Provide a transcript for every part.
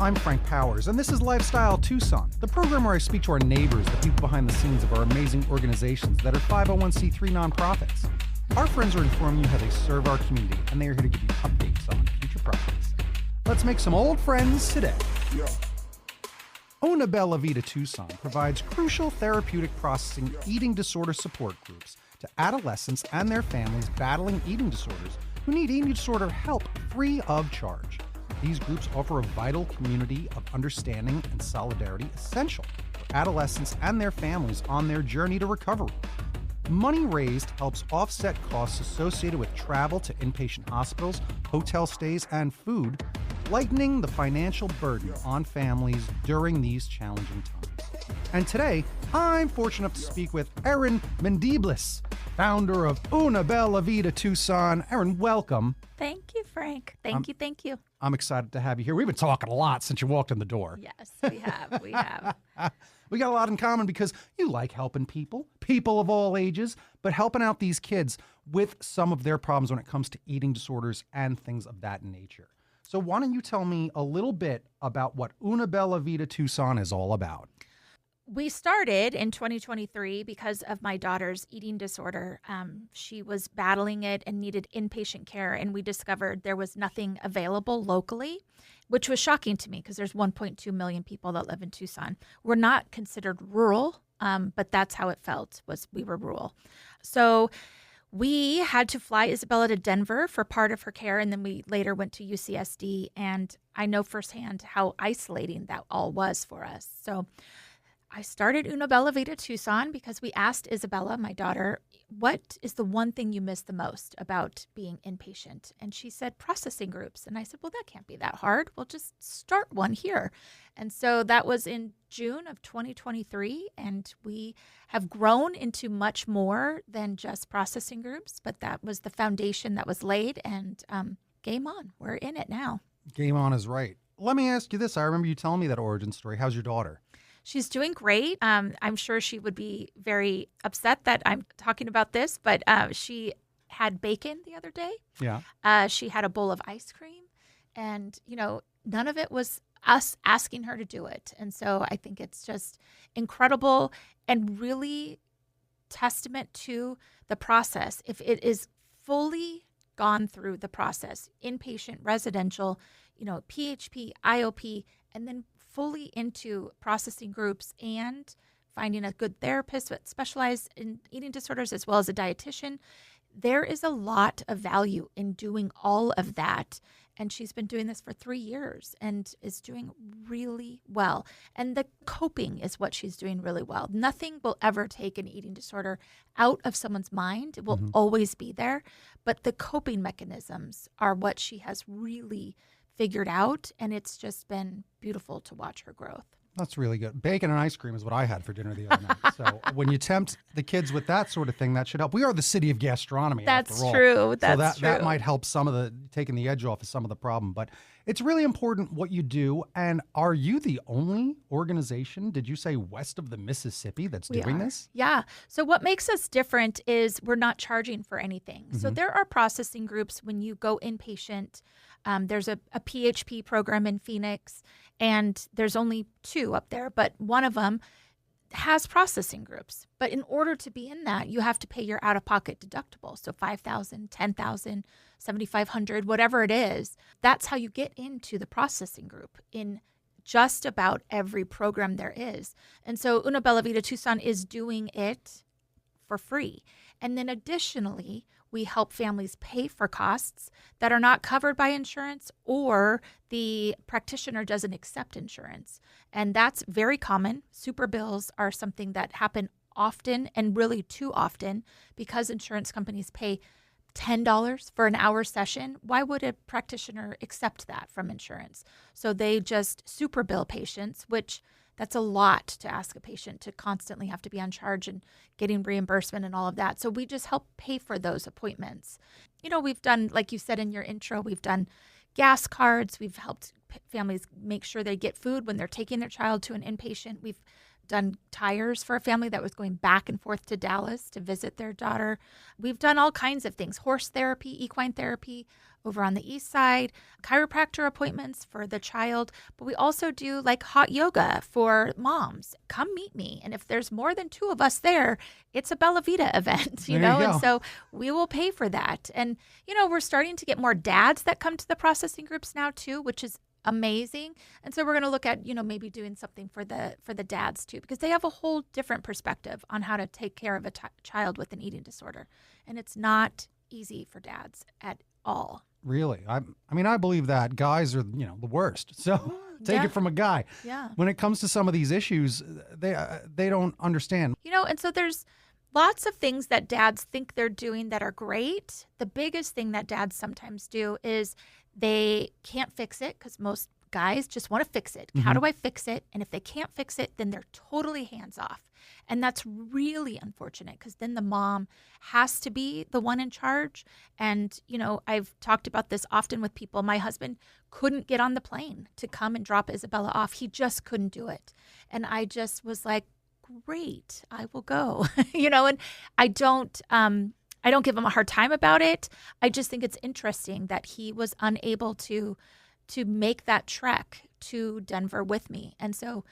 I'm Frank Powers, and this is Lifestyle Tucson, the program where I speak to our neighbors, the people behind the scenes of our amazing organizations that are 501c3 nonprofits. Our friends are informing you how they serve our community, and they are here to give you updates on future projects. Let's make some old friends today. Yeah. Una Bella Vita Tucson provides crucial therapeutic processing eating disorder support groups to adolescents and their families battling eating disorders who need eating disorder help free of charge. These groups offer a vital community of understanding and solidarity essential for adolescents and their families on their journey to recovery. Money raised helps offset costs associated with travel to inpatient hospitals, hotel stays, and food, lightening the financial burden on families during these challenging times. And today, I'm fortunate enough to speak with Erinn Mendibles, founder of Una Bella Vita Tucson. Erinn, welcome. Thank you, Frank. Thank you. I'm excited to have you here. We've been talking a lot since you walked in the door. Yes, we have. We got a lot in common because you like helping people of all ages, but helping out these kids with some of their problems when it comes to eating disorders and things of that nature. So why don't you tell me a little bit about what Una Bella Vita Tucson is all about? We started in 2023 because of my daughter's eating disorder. She was battling it and needed inpatient care, and we discovered there was nothing available locally, which was shocking to me because there's 1.2 million people that live in Tucson. We're not considered rural, but that's how it felt, was we were rural. So we had to fly Isabella to Denver for part of her care, and then we later went to UCSD, and I know firsthand how isolating that all was for us. So I started Una Bella Vita Tucson because we asked Isabella, my daughter, what is the one thing you miss the most about being inpatient? And she said, processing groups. And I said, well, that can't be that hard. We'll just start one here. And so that was in June of 2023. And we have grown into much more than just processing groups. But that was the foundation that was laid. And game on. We're in it now. Game on is right. Let me ask you this. I remember you telling me that origin story. How's your daughter? She's doing great. I'm sure she would be very upset that I'm talking about this, but she had bacon the other day. Yeah. She had a bowl of ice cream, and, none of it was us asking her to do it. And so I think it's just incredible and really testament to the process. If it is fully gone through the process, inpatient, residential, PHP, IOP, and then fully into processing groups and finding a good therapist that specializes in eating disorders as well as a dietitian, there is a lot of value in doing all of that. And she's been doing this for 3 years and is doing really well. And the coping is what she's doing really well. Nothing will ever take an eating disorder out of someone's mind. It will always be there. But the coping mechanisms are what she has really figured out, and it's just been beautiful to watch her growth. That's really good. Bacon and ice cream is what I had for dinner the other night. So when you tempt the kids with that sort of thing, that should help. We are the city of gastronomy. That's after all. true. So that might help some of the taking the edge off of some of the problem. But it's really important what you do. And are you the only organization, did you say west of the Mississippi, that's doing this? Yeah. So what makes us different is we're not charging for anything. So there are processing groups when you go inpatient. There's a PHP program in Phoenix, and there's only 2 up there, but one of them has processing groups. But in order to be in that, you have to pay your out-of-pocket deductible. So $5,000, $10,000, $7,500, whatever it is. That's how you get into the processing group in just about every program there is. And so Una Bella Vita Tucson is doing it for free. And then additionally, we help families pay for costs that are not covered by insurance or the practitioner doesn't accept insurance. And that's very common. Super bills are something that happen often and really too often because insurance companies pay $10 for an hour session. Why would a practitioner accept that from insurance? So they just super bill patients, which that's a lot to ask a patient to constantly have to be on charge and getting reimbursement and all of that. So we just help pay for those appointments. We've done, like you said in your intro, we've done gas cards. We've helped families make sure they get food when they're taking their child to an inpatient. We've done tires for a family that was going back and forth to Dallas to visit their daughter. We've done all kinds of things, horse therapy, equine therapy over on the east side, chiropractor appointments for the child. But we also do like hot yoga for moms. Come meet me. And if there's more than 2 of us there, it's a Bella Vita event, you know, and so we will pay for that. And, you know, we're starting to get more dads that come to the processing groups now too, which is amazing. And so we're going to look at, you know, maybe doing something for the dads too, because they have a whole different perspective on how to take care of a child with an eating disorder. And it's not easy for dads at all. Really? I mean, I believe that guys are, you know, the worst. So take it from a guy. Yeah. When it comes to some of these issues, they don't understand. You know, and so there's lots of things that dads think they're doing that are great. The biggest thing that dads sometimes do is they can't fix it, because most guys just want to fix it. How do I fix it? And if they can't fix it, then they're totally hands off. And that's really unfortunate, because then the mom has to be the one in charge. And, you know, I've talked about this often with people. My husband couldn't get on the plane to come and drop Isabella off. He just couldn't do it. And I just was like, great, I will go, you know, and I don't give him a hard time about it. I just think it's interesting that he was unable to make that trek to Denver with me. And so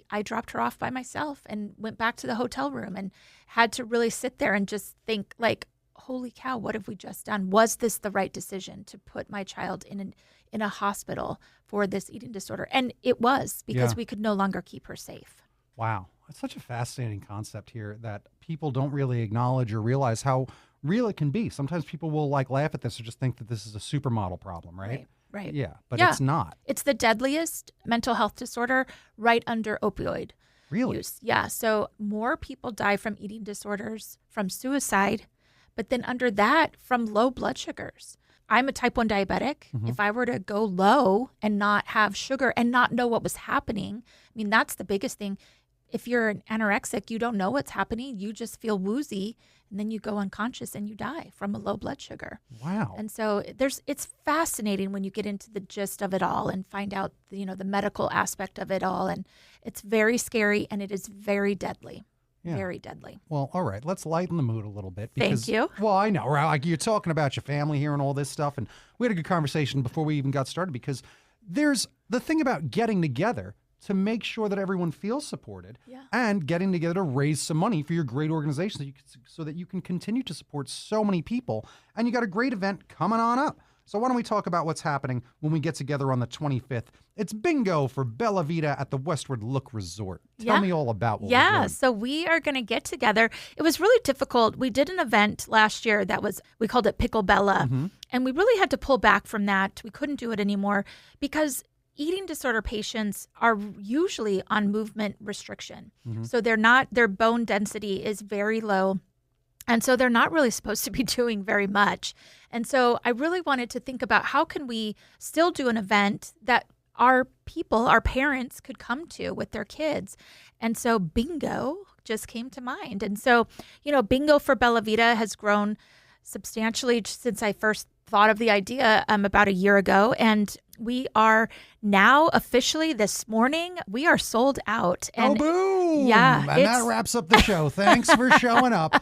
I dropped her off by myself and went back to the hotel room and had to really sit there and just think, like, holy cow, what have we just done? Was this the right decision to put my child in a hospital for this eating disorder? And it was, because we could no longer keep her safe. Wow. It's such a fascinating concept here that people don't really acknowledge or realize how real it can be. Sometimes people will like laugh at this or just think that this is a supermodel problem, right? Right. Yeah, but it's not. It's the deadliest mental health disorder right under opioid use. Yeah, so more people die from eating disorders, from suicide, but then under that, from low blood sugars. I'm a type 1 diabetic. If I were to go low and not have sugar and not know what was happening, I mean, that's the biggest thing. If you're an anorexic, you don't know what's happening. You just feel woozy, and then you go unconscious and you die from a low blood sugar. Wow. And so it's fascinating when you get into the gist of it all and find out, you know, the medical aspect of it all. And it's very scary, and it is very deadly. Yeah. Very deadly. Well, all right. Let's lighten the mood a little bit. Because, thank you. Well, I know, right? Like, you're talking about your family here and all this stuff. And we had a good conversation before we even got started, because there's the thing about getting together to make sure that everyone feels supported, and getting together to raise some money for your great organization so that you can continue to support so many people. And you got a great event coming on up. So why don't we talk about what's happening when we get together on the 25th? It's bingo for Bella Vita at the Westward Look Resort. Tell me all about what we're doing. So we are going to get together. It was really difficult. We did an event last year we called it Pickle Bella. And we really had to pull back from that. We couldn't do it anymore because eating disorder patients are usually on movement restriction. So their bone density is very low. And so they're not really supposed to be doing very much. And so I really wanted to think about how can we still do an event that our parents could come to with their kids. And so bingo just came to mind. And so, you know, bingo for Bella Vita has grown substantially since I first thought of the idea about a year ago. And we are now officially this morning, we are sold out. And boom! Yeah. And that wraps up the show. Thanks for showing up.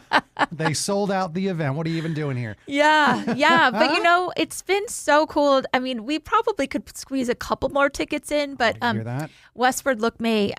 They sold out the event. What are you even doing here? Yeah. But, you know, it's been so cool. I mean, we probably could squeeze a couple more tickets in, but hear that? Westward Look may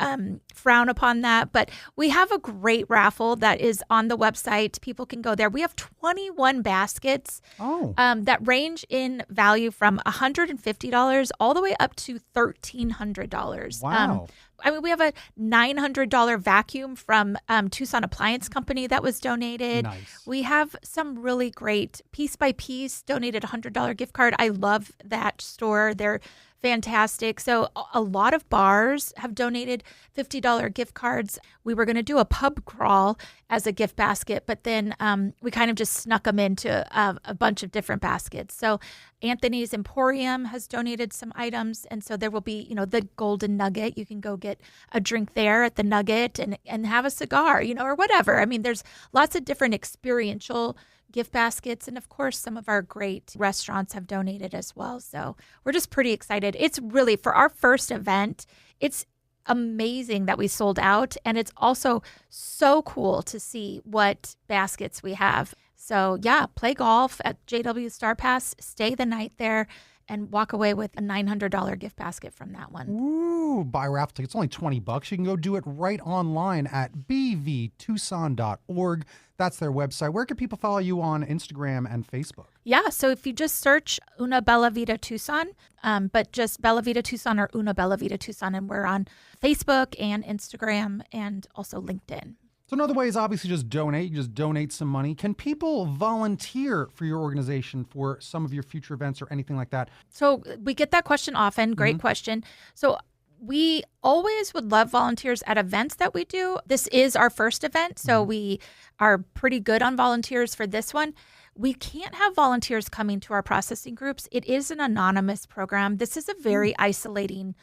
frown upon that. But we have a great raffle that is on the website. People can go there. We have 21 baskets that range in value from $150 all the way up to $1,300. Wow. I mean, we have a $900 vacuum from Tucson Appliance Company that was donated. Nice. We have some really great Piece by Piece donated $100 gift card. I love that store. They're fantastic. So a lot of bars have donated $50 gift cards. We were going to do a pub crawl as a gift basket, but then we kind of just snuck them into a bunch of different baskets. So Anthony's Emporium has donated some items. And so there will be, you know, the Golden Nugget. You can go get a drink there at the Nugget and have a cigar, you know, or whatever. I mean, there's lots of different experiential gift baskets. And of course, some of our great restaurants have donated as well. So we're just pretty excited. It's really, for our first event, it's amazing that we sold out. And it's also so cool to see what baskets we have. So yeah, play golf at JW Star Pass, stay the night there, and walk away with a $900 gift basket from that one. Ooh, buy raffle tickets. It's only $20. You can go do it right online at bvtucson.org. That's their website. Where can people follow you on Instagram and Facebook? Yeah, so if you just search Una Bella Vita Tucson, but just Bella Vita Tucson or Una Bella Vita Tucson, and we're on Facebook and Instagram and also LinkedIn. So another way is obviously just donate. You just donate some money. Can people volunteer for your organization for some of your future events or anything like that? So we get that question often. Great question. So we always would love volunteers at events that we do. This is our first event, so we are pretty good on volunteers for this one. We can't have volunteers coming to our processing groups. It is an anonymous program. This is a very isolating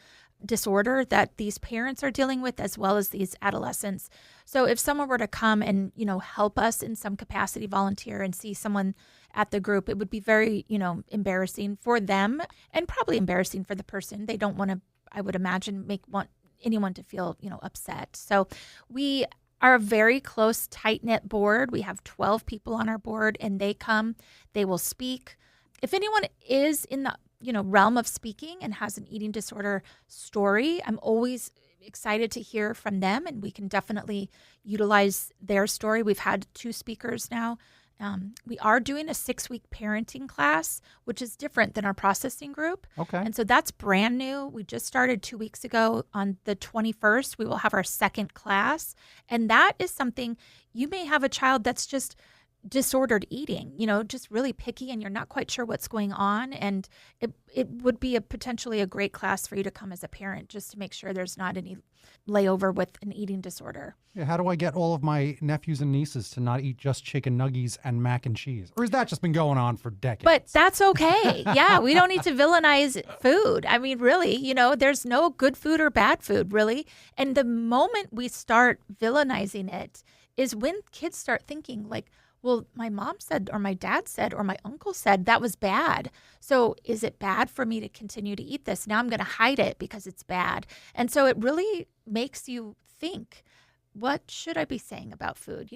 disorder that these parents are dealing with, as well as these adolescents. So if someone were to come and, help us in some capacity, volunteer and see someone at the group, it would be very, embarrassing for them and probably embarrassing for the person. They don't want to, I would imagine, want anyone to feel, upset. So we are a very close, tight-knit board. We have 12 people on our board, and they come, they will speak. If anyone is in the realm of speaking and has an eating disorder story, I'm always excited to hear from them, and we can definitely utilize their story. We've had 2 speakers now. We are doing a 6-week parenting class, which is different than our processing group. Okay. And so that's brand new. We just started 2 weeks ago. On the 21st, we will have our second class. And that is something, you may have a child that's just disordered eating, just really picky, and you're not quite sure what's going on. And it would be potentially a great class for you to come as a parent, just to make sure there's not any layover with an eating disorder. Yeah, how do I get all of my nephews and nieces to not eat just chicken nuggets and mac and cheese? Or has that just been going on for decades? But that's okay. Yeah, we don't need to villainize food. I mean, really, there's no good food or bad food, really. And the moment we start villainizing it is when kids start thinking like, well, my mom said, or my dad said, or my uncle said that was bad. So is it bad for me to continue to eat this? Now I'm going to hide it because it's bad. And so it really makes you think, what should I be saying about food?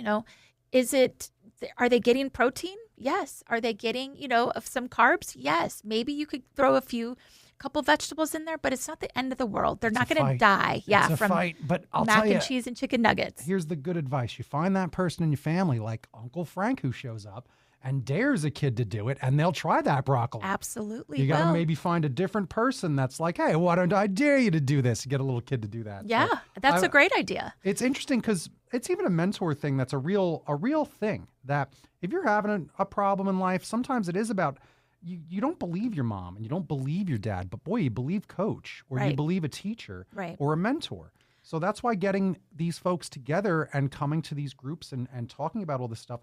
Are they getting protein? Yes. Are they getting, of some carbs? Yes. Maybe you could throw couple vegetables in there, but it's not the end of the world. They're not going to die. Yeah, from but I'll mac tell you, and cheese and chicken nuggets. Here's the good advice. You find that person in your family, like Uncle Frank, who shows up and dares a kid to do it, and they'll try that broccoli. Absolutely. You got to maybe find a different person that's like, hey, why don't I dare you to do this? Get a little kid to do that. Yeah, so that's a great idea. It's interesting because it's even a mentor thing that's a real thing, that if you're having a problem in life, sometimes it is about you don't believe your mom and you don't believe your dad, but boy, you believe coach, or you believe a teacher, or a mentor. So that's why getting these folks together and coming to these groups and talking about all this stuff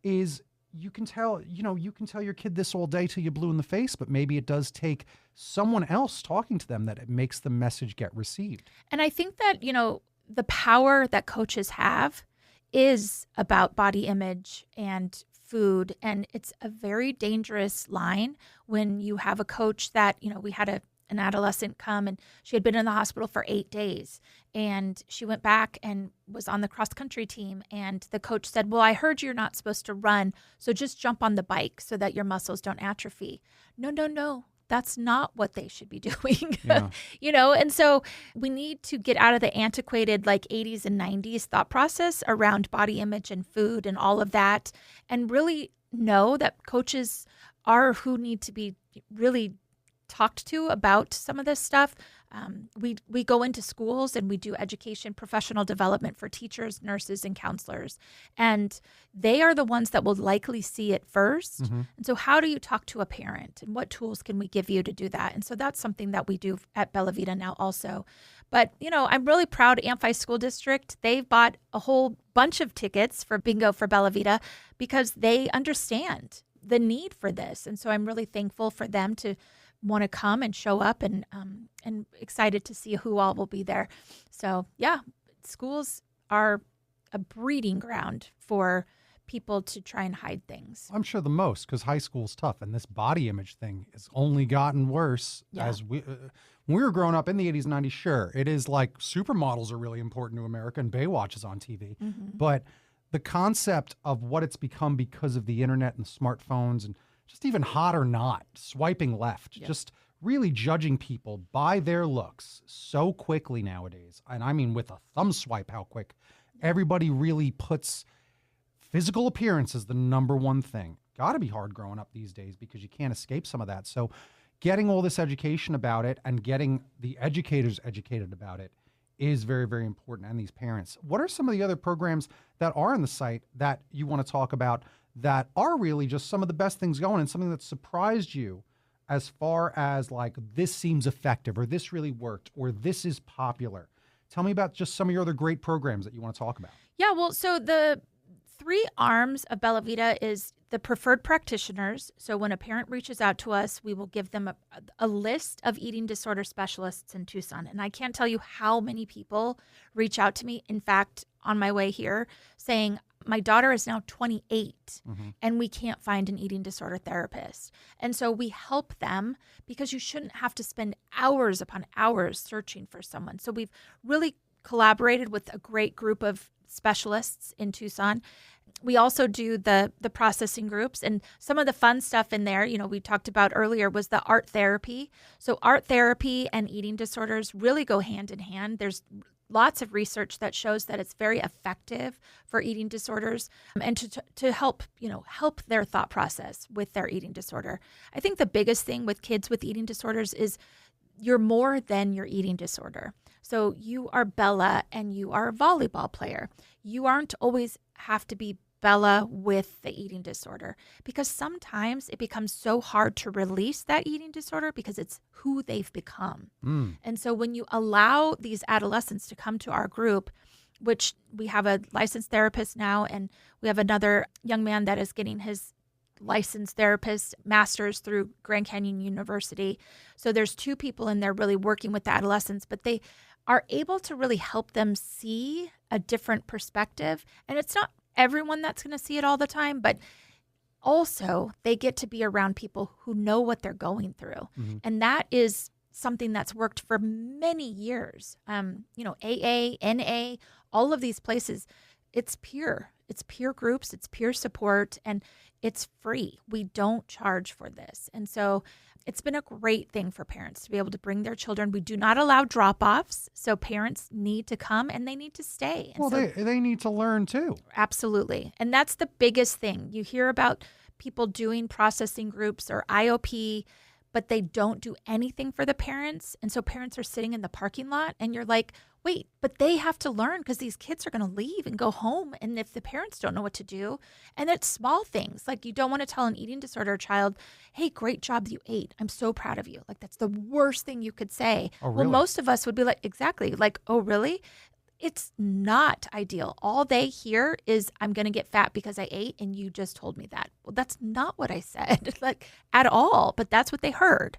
is, you can tell your kid this all day till you're blue in the face, but maybe it does take someone else talking to them that it makes the message get received. And I think that, the power that coaches have is about body image and food. And it's a very dangerous line when you have a coach that, we had an adolescent come, and she had been in the hospital for 8 days, and she went back and was on the cross country team. And the coach said, well, I heard you're not supposed to run, so just jump on the bike so that your muscles don't atrophy. No. That's not what they should be doing, Yeah. And so we need to get out of the antiquated 80s and 90s thought process around body image and food and all of that, and really know that coaches are who need to be really talked to about some of this stuff. We go into schools and we do education, professional development for teachers, nurses, and counselors. And they are the ones that will likely see it first. Mm-hmm. And so how do you talk to a parent, and what tools can we give you to do that? And so that's something that we do at Bella Vita now also. But, I'm really proud Amphi School District. They've bought a whole bunch of tickets for bingo for Bella Vita because they understand the need for this. And so I'm really thankful for them to want to come and show up, and excited to see who all will be there. So yeah, schools are a breeding ground for people to try and hide things. I'm sure the most, because high school's tough, and this body image thing has only gotten worse as When we were growing up in the 80s and 90s, sure, it is like supermodels are really important to America and Baywatch is on TV. But the concept of what it's become because of the internet and smartphones and just even hot or not, swiping left, just really judging people by their looks so quickly nowadays. And I mean with a thumb swipe, how quick. Everybody really puts physical appearance as the number one thing. Got to be hard growing up these days because you can't escape some of that. So getting all this education about it and getting the educators educated about it is very, very important, and these parents. What are some of the other programs that are on the site that you want to talk about that are really just some of the best things going and something that surprised you as far as like this seems effective or this really worked or this is popular? Tell me about just some of your other great programs that you want to talk about. Yeah, well, so the 3 arms of Bella Vita is the preferred practitioners. So when a parent reaches out to us, we will give them a list of eating disorder specialists in Tucson. And I can't tell you how many people reach out to me. In fact, on my way here saying, my daughter is now 28 and we can't find an eating disorder therapist. And so we help them because you shouldn't have to spend hours upon hours searching for someone. So we've really collaborated with a great group of specialists in Tucson. We also do the processing groups, and some of the fun stuff in there, you know, we talked about earlier was the art therapy. So art therapy and eating disorders really go hand in hand. There's lots of research that shows that it's very effective for eating disorders and to help their thought process with their eating disorder. I think the biggest thing with kids with eating disorders is you're more than your eating disorder. So you are Bella and you are a volleyball player. You aren't always have to be Bella with the eating disorder, because sometimes it becomes so hard to release that eating disorder because it's who they've become. And so when you allow these adolescents to come to our group, which we have a licensed therapist now, and we have another young man that is getting his licensed therapist master's through Grand Canyon University. So there's 2 people in there really working with the adolescents, but they are able to really help them see a different perspective. And it's not everyone that's going to see it all the time, but also they get to be around people who know what they're going through. And that is something that's worked for many years. AA, NA, all of these places, it's peer groups, it's peer support, and it's free. We don't charge for this. And so it's been a great thing for parents to be able to bring their children. We do not allow drop-offs, so parents need to come and they need to stay. And well, they need to learn too. Absolutely. And that's the biggest thing. You hear about people doing processing groups or IOP, but they don't do anything for the parents. And so parents are sitting in the parking lot and you're like, wait, but they have to learn because these kids are going to leave and go home. And if the parents don't know what to do, and it's small things, like you don't want to tell an eating disorder child, hey, great job that you ate. I'm so proud of you. Like that's the worst thing you could say. Oh, really? Well, most of us would be like, exactly. Like, oh, really? It's not ideal. All they hear is, I'm going to get fat because I ate and you just told me that. Well, that's not what I said, like at all, but that's what they heard.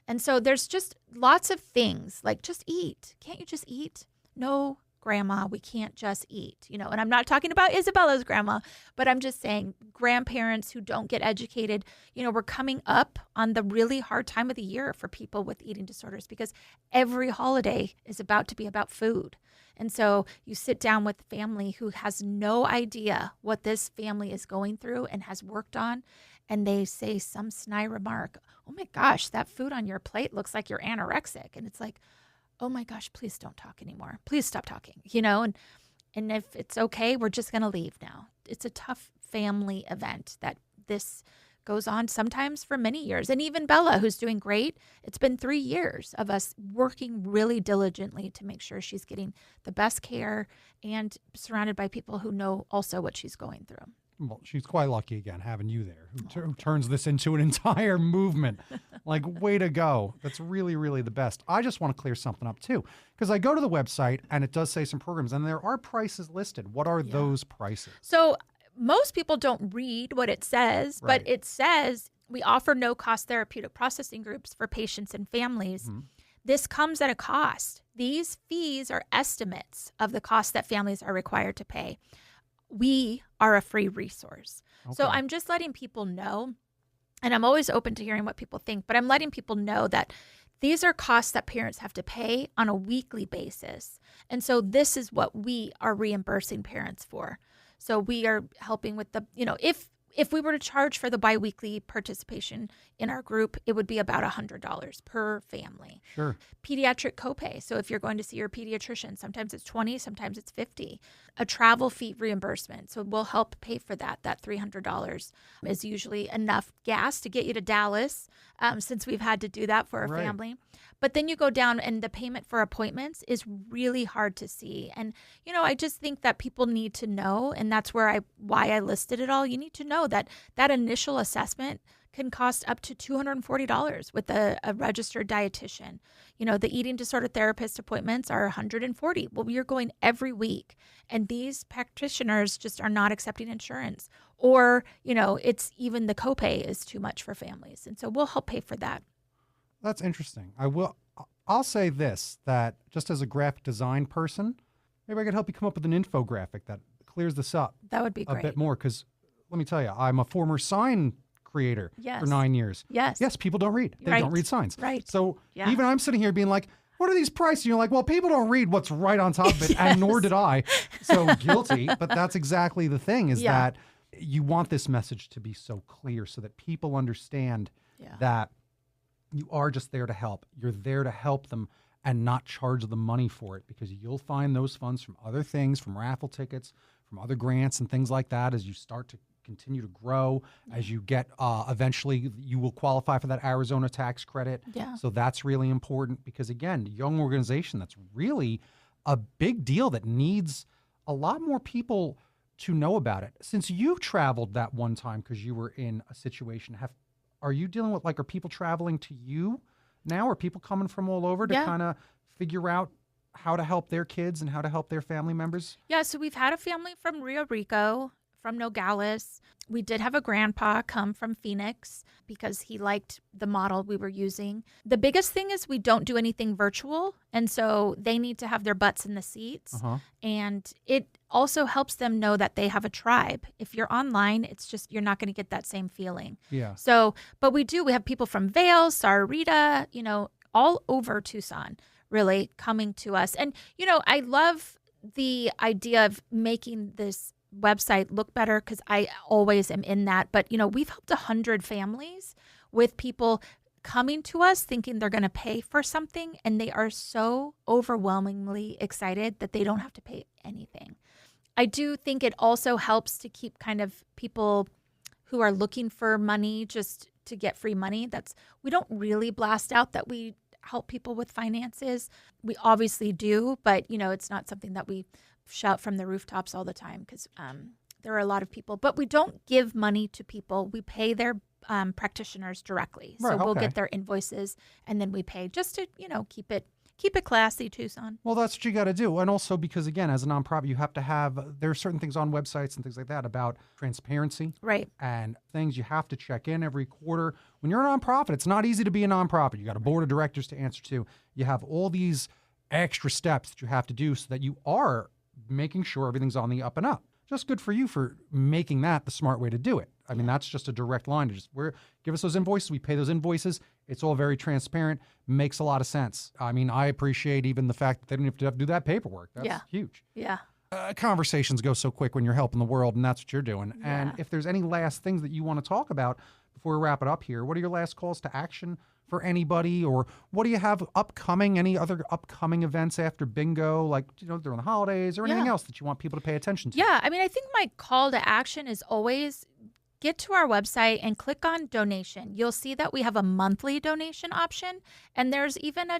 And so there's just lots of things like just eat. Can't you just eat? No, grandma, we can't just eat, And I'm not talking about Isabella's grandma, but I'm just saying grandparents who don't get educated, we're coming up on the really hard time of the year for people with eating disorders because every holiday is about to be about food. And so you sit down with family who has no idea what this family is going through and has worked on, and they say some snide remark, oh my gosh, that food on your plate looks like you're anorexic. And it's like, oh my gosh, please don't talk anymore. Please stop talking, and if it's okay, we're just going to leave now. It's a tough family event that this goes on sometimes for many years. And even Bella, who's doing great, it's been 3 years of us working really diligently to make sure she's getting the best care and surrounded by people who know also what she's going through. Well, she's quite lucky again having you there, who turns this into an entire movement. Like, way to go. That's really, really the best. I just want to clear something up, too, because I go to the website and it does say some programs, and there are prices listed. What are those prices? So most people don't read what it says, Right. but it says we offer no-cost therapeutic processing groups for patients and families. This comes at a cost. These fees are estimates of the cost that families are required to pay. We are a free resource. Okay. So I'm just letting people know, and I'm always open to hearing what people think, but I'm letting people know that These are costs that parents have to pay on a weekly basis. And so this is what we are reimbursing parents for. So we are helping with the, if we were to charge for the biweekly participation in our group, it would be about $100 per family. Sure. Pediatric copay. So if you're going to see your pediatrician, sometimes it's $20, sometimes it's $50. A travel fee reimbursement. So we'll help pay for that. That $300 is usually enough gas to get you to Dallas, since we've had to do that for a family. But then you go down and the payment for appointments is really hard to see. And, I just think that people need to know, and that's why I listed it all. You need to know that initial assessment can cost up to $240 with a registered dietitian. The eating disorder therapist appointments are $140. Well, you're going every week, and these practitioners just are not accepting insurance. Or, it's even the copay is too much for families. And so we'll help pay for that. That's interesting. I'll say this, that just as a graphic design person, maybe I could help you come up with an infographic that clears this up. That would be great. A bit more, because let me tell you, I'm a former sign creator for 9 years. Yes, people don't read. They don't read signs. Right. So even I'm sitting here being like, what are these prices? And you're like, well, people don't read what's right on top of it, and nor did I. So guilty. But that's exactly the thing, is that you want this message to be so clear so that people understand that you are just there to help. You're there to help them and not charge them money for it, because you'll find those funds from other things, from raffle tickets, from other grants and things like that, as you start to continue to grow, as you get, eventually you will qualify for that Arizona tax credit. Yeah. So that's really important, because again, young organization, that's really a big deal that needs a lot more people to know about it. Since you traveled that one time because you were in a situation, are you dealing with, are people traveling to you now? Are people coming from all over to kind of figure out how to help their kids and how to help their family members? Yeah, so we've had a family from Rio Rico, from Nogales. We did have a grandpa come from Phoenix because he liked the model we were using. The biggest thing is we don't do anything virtual, and so they need to have their butts in the seats. And it also helps them know that they have a tribe. If you're online, it's just, you're not going to get that same feeling. Yeah. So, but we have people from Vail, Sarita, all over Tucson, really coming to us. And, I love the idea of making this website look better, because I always am in that. But, we've helped 100 families with people coming to us thinking they're going to pay for something, and they are so overwhelmingly excited that they don't have to pay anything. I do think it also helps to keep kind of people who are looking for money just to get free money. We don't really blast out that we help people with finances. We obviously do, but, it's not something that we shout from the rooftops all the time, because there are a lot of people. But we don't give money to people. We pay their practitioners directly. So we'll get their invoices, and then we pay just to, keep it classy, Tucson. Well, that's what you got to do. And also because, again, as a nonprofit, you have to have, there are certain things on websites and things like that about transparency. Right. And things you have to check in every quarter. When you're a nonprofit, it's not easy to be a nonprofit. You got a board of directors to answer to. You have all these extra steps that you have to do so that you are making sure everything's on the up and up. Just good for you for making that the smart way to do it. I mean, that's just a direct line to just give us those invoices. We pay those invoices. It's all very transparent. Makes a lot of sense. I mean, I appreciate even the fact that they don't have to do that paperwork. That's huge. Yeah. Conversations go so quick when you're helping the world, and that's what you're doing. Yeah. And if there's any last things that you want to talk about before we wrap it up here, what are your last calls to action for anybody, or what do you have upcoming, any other upcoming events after bingo, like, during the holidays, or anything else that you want people to pay attention to? Yeah, I mean, I think my call to action is always get to our website and click on donation. You'll see that we have a monthly donation option, and there's even I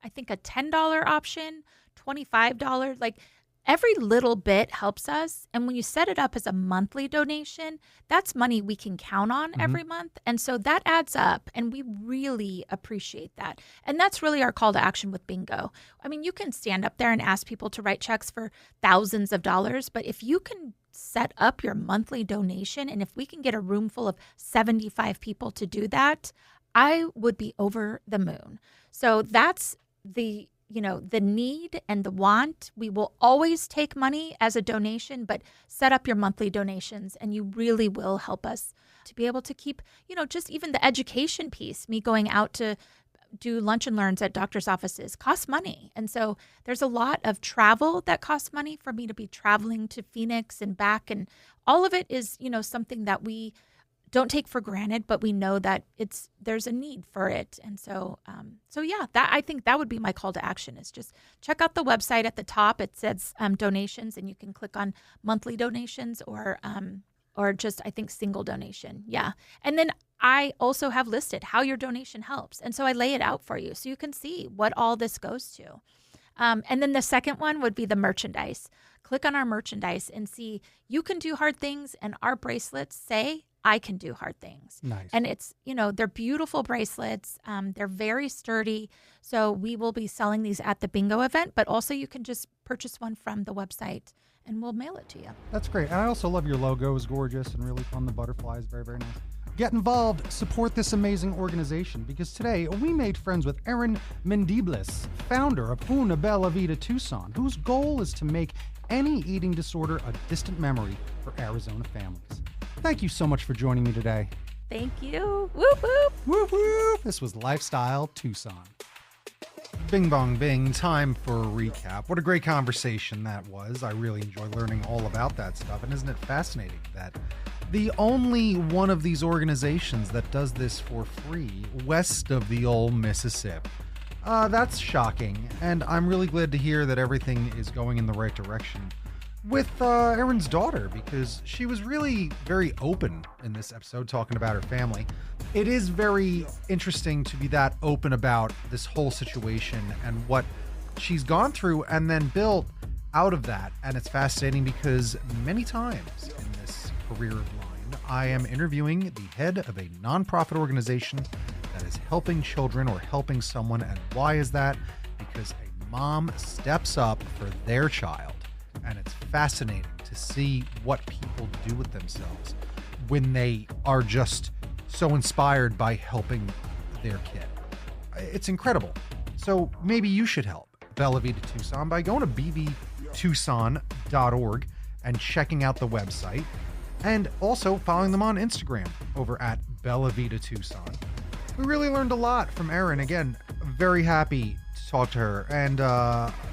think a $10 option, $25, like every little bit helps us. And when you set it up as a monthly donation, that's money we can count on every month. And so that adds up, and we really appreciate that. And that's really our call to action with bingo. I mean, you can stand up there and ask people to write checks for thousands of dollars, but if you can set up your monthly donation, and if we can get a room full of 75 people to do that, I would be over the moon. So that's the need and the want. We will always take money as a donation, but set up your monthly donations, and you really will help us to be able to keep, just even the education piece, me going out to do lunch and learns at doctor's offices costs money. And so there's a lot of travel that costs money for me to be traveling to Phoenix and back. And all of it is, something that we don't take for granted, but we know that there's a need for it. And so, I think that would be my call to action is just check out the website at the top. It says donations, and you can click on monthly donations or just, I think, single donation. Yeah. And then I also have listed how your donation helps. And so I lay it out for you so you can see what all this goes to. And then the second one would be the merchandise. Click on our merchandise and see you can do hard things, and our bracelets say I can do hard things. Nice. And it's, they're beautiful bracelets. They're very sturdy. So we will be selling these at the bingo event, but also you can just purchase one from the website and we'll mail it to you. That's great. And I also love your logo. It's gorgeous and really fun. The butterflies, very, very nice. Get involved. Support this amazing organization, because today we made friends with Erinn Mendibles, founder of Una Bella Vita Tucson, whose goal is to make any eating disorder a distant memory for Arizona families. Thank you so much for joining me today. Thank you. Whoop, whoop. Whoop, whoop. This was Lifestyle Tucson. Bing, bong, bing. Time for a recap. What a great conversation that was. I really enjoy learning all about that stuff. And isn't it fascinating that the only one of these organizations that does this for free west of the old Mississippi? That's shocking. And I'm really glad to hear that everything is going in the right direction with Erinn's daughter, because she was really very open in this episode talking about her family. It is very interesting to be that open about this whole situation and what she's gone through and then built out of that. And it's fascinating because many times in this career of mine, I am interviewing the head of a nonprofit organization that is helping children or helping someone. And why is that? Because a mom steps up for their child. And it's fascinating to see what people do with themselves when they are just so inspired by helping their kid. It's incredible. So maybe you should help Bella Vita Tucson by going to bbtucson.org and checking out the website, and also following them on Instagram over at Bella Vita Tucson. We really learned a lot from Erinn. Again, very happy to talk to her. And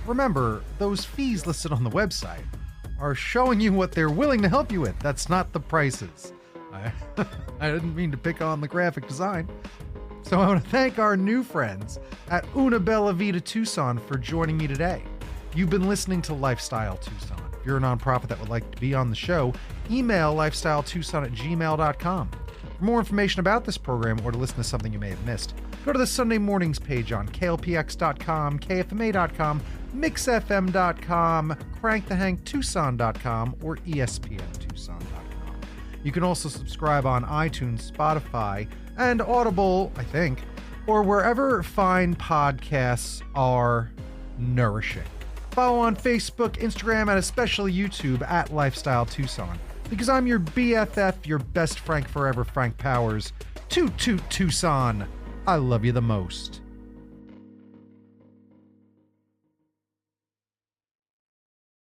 remember, those fees listed on the website are showing you what they're willing to help you with. That's not the prices. I didn't mean to pick on the graphic design. So I want to thank our new friends at Una Bella Vita Tucson for joining me today. You've been listening to Lifestyle Tucson. If you're a nonprofit that would like to be on the show, email lifestyletucson@gmail.com. For more information about this program or to listen to something you may have missed, go to the Sunday Mornings page on klpx.com, kfma.com, mixfm.com, crankthehanktucson.com, or espntucson.com. You can also subscribe on iTunes, Spotify, and Audible, I think, or wherever fine podcasts are nourishing. Follow on Facebook, Instagram, and especially YouTube at Lifestyle Tucson. Because I'm your BFF, your best Frank forever, Frank Powers. Toot toot Tucson. I love you the most.